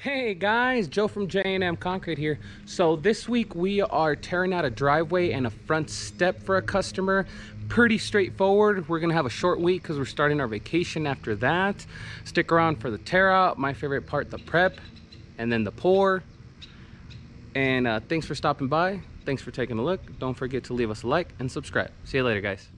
Hey guys, Joe from J&M Concrete here. So this week we are tearing out a driveway and a front step for a customer. Pretty straightforward. We're gonna have a short week because we're starting our vacation after that. Stick around for the tear out, my favorite part, the prep, and then the pour. And thanks for stopping by. Thanks for taking a look. Don't forget to leave us a like and subscribe. See you later, guys.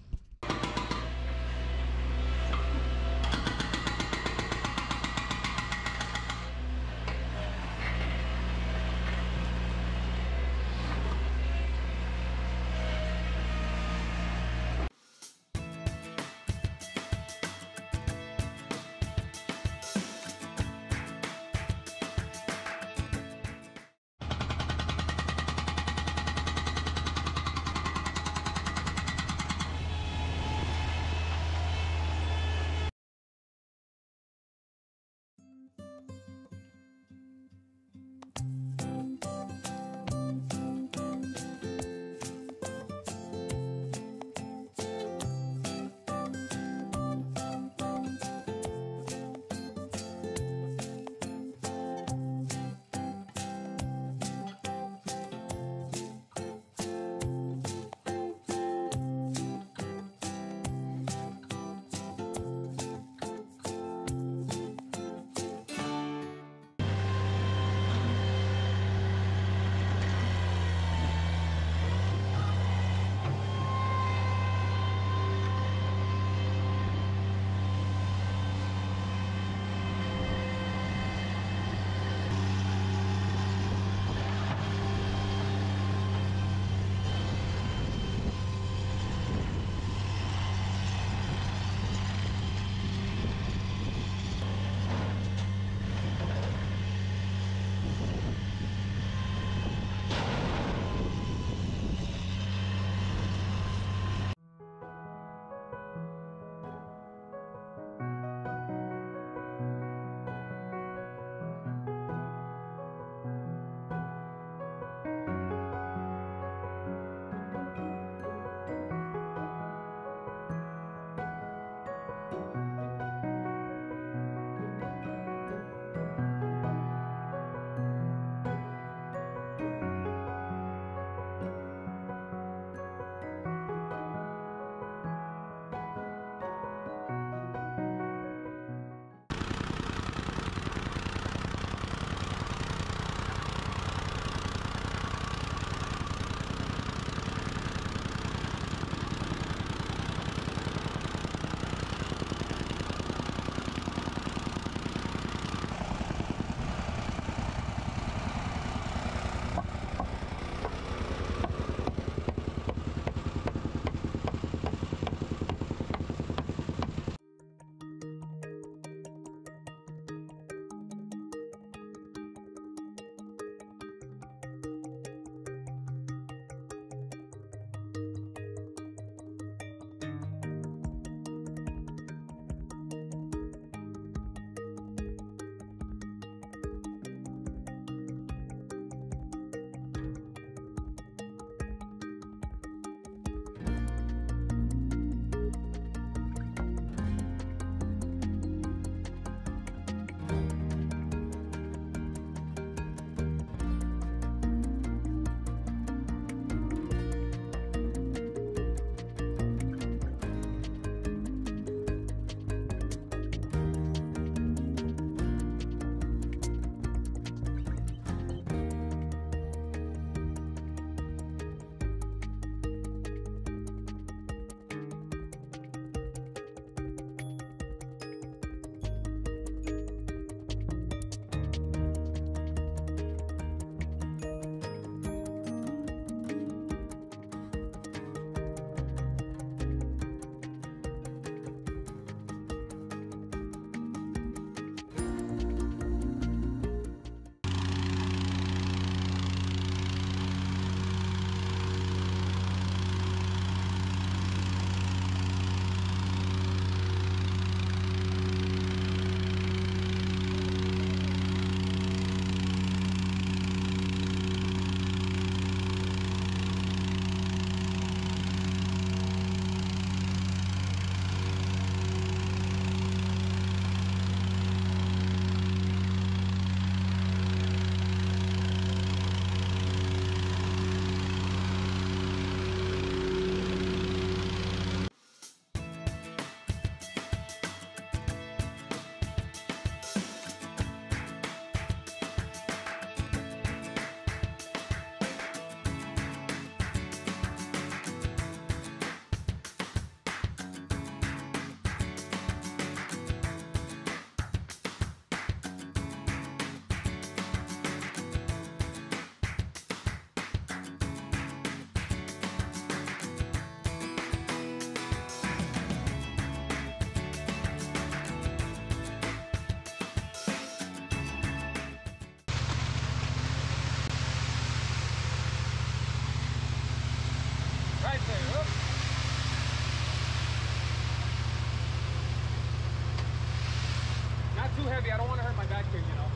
too heavy. I don't want to hurt my back here, you know.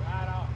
Right off.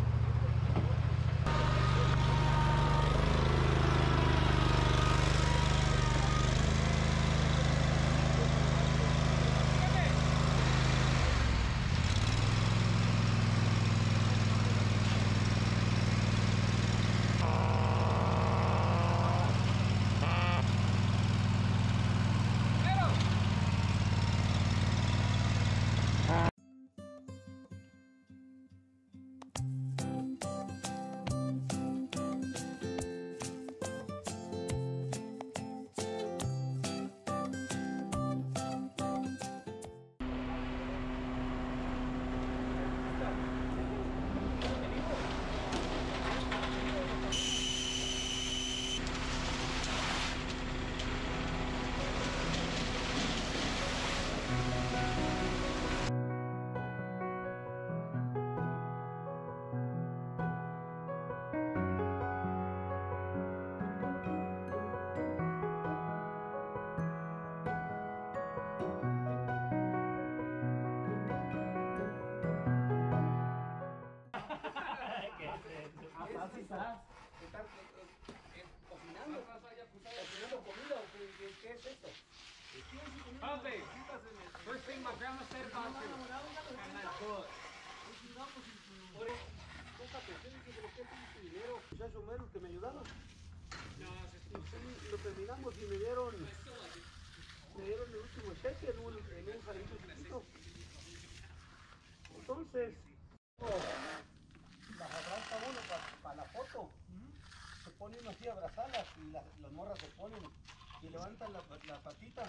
First thing my grandma said about you. Muchachos menos que me ayudaron. Lo terminamos y me dieron el último cheque en un jarrito chiquito. Entonces, las abraza uno para la foto. Se pone uno así a abrazarlas y las morras se ponen y levantan la patita.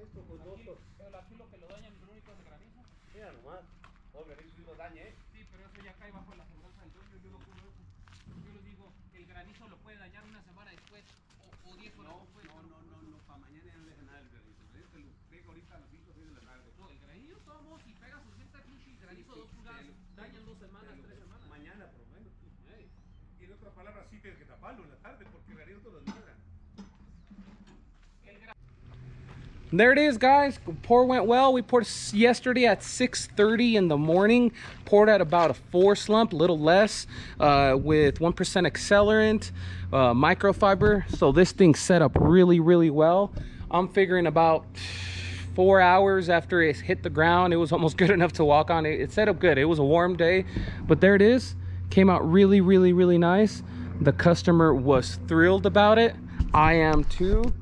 Esto con dos. Pero aquí lo que lo daña el único es el granizo. Mira nomás. O granizo sí lo daña, ¿eh? Sí, pero eso ya cae bajo la aseguranza del dueño. Yo no cubro eso. Yo les digo, el granizo lo puede dañar una semana después o 10 horas después. No, para mañana ya no deja nada el granizo. Que lo deja ahorita a las 5 o 6 de la tarde. No, el granizo tomo, si pega sus 60 pinches granizo 2 pulgadas, dañan 2 semanas, 3 semanas. Mañana, por lo menos. Y en otras palabras, sí tienes que taparlo en la tarde porque el granizo te lo desmadra. There it is, guys. Pour went well. We poured yesterday at 6:30 in the morning. Poured at about a 4 slump, a little less, with 1% accelerant, microfiber. So this thing set up really, really well. I'm figuring about 4 hours after it hit the ground, it was almost good enough to walk on. It set up good. It was a warm day, but there it is. Came out really, really, really nice. The customer was thrilled about it. I am too.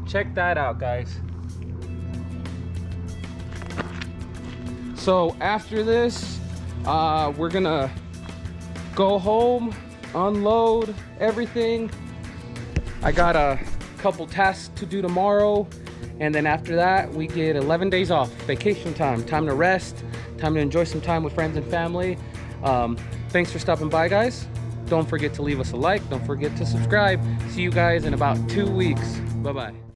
Check that out, guys. So after this, we're gonna go home, unload everything. I got a couple tasks to do tomorrow, and then after that we get 11 days off, vacation time to rest, time to enjoy some time with friends and family. Thanks for stopping by, guys. Don't forget to leave us a like, don't forget to subscribe. See you guys in about 2 weeks. Bye-bye.